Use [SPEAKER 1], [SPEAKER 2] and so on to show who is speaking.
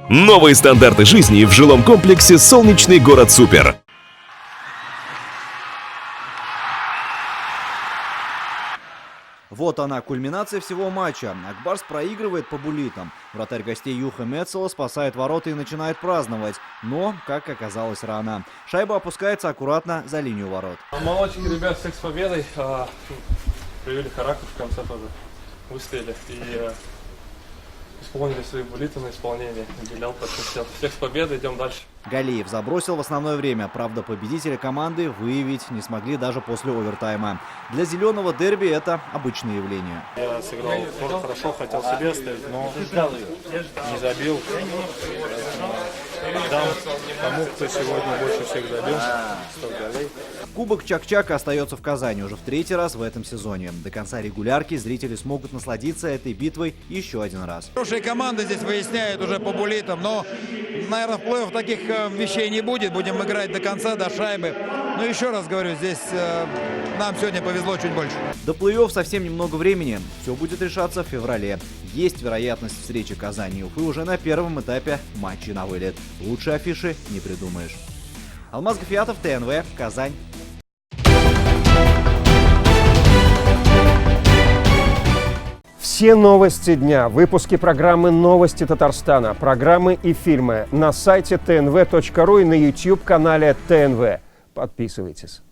[SPEAKER 1] Новые стандарты жизни в жилом комплексе «Солнечный город Супер».
[SPEAKER 2] Вот она, кульминация всего матча. Акбарс проигрывает по буллитам. Вратарь гостей Юха Мецела спасает ворота и начинает праздновать. Но, как оказалось, рано. Шайба опускается аккуратно за линию ворот.
[SPEAKER 3] Молодчики, ребят, всех с победой. Проявили характер в конце тоже. Выстояли и исполнили свои буллиты на исполнение. Гилял подпустил. Всех с победой, идем дальше.
[SPEAKER 2] Галиев забросил в основное время. Правда, победителя команды выявить не смогли даже после овертайма. Для зеленого дерби это обычное явление.
[SPEAKER 4] Я сыграл тоже хорошо, хотел себе оставить, но не забил. Дам тому, кто сегодня больше всех забил, 100 голей.
[SPEAKER 2] Кубок Чак-Чака остается в Казани уже в третий раз в этом сезоне. До конца регулярки зрители смогут насладиться этой битвой еще один раз.
[SPEAKER 5] Хорошие команды здесь выясняют уже по буллитам, но, наверное, в плей-офф таких вещей не будет. Будем играть до конца, до шайбы. Но еще раз говорю, здесь нам сегодня повезло чуть больше.
[SPEAKER 2] До плей-офф совсем немного времени. Все будет решаться в феврале. Есть вероятность встречи Казани и Уфы уже на первом этапе матчей на вылет. Лучше афиши не придумаешь. Алмаз Гафиатов, ТНВ, Казань.
[SPEAKER 6] Все новости дня, выпуски программы «Новости Татарстана», программы и фильмы на сайте tnv.ru и на YouTube-канале ТНВ. Подписывайтесь.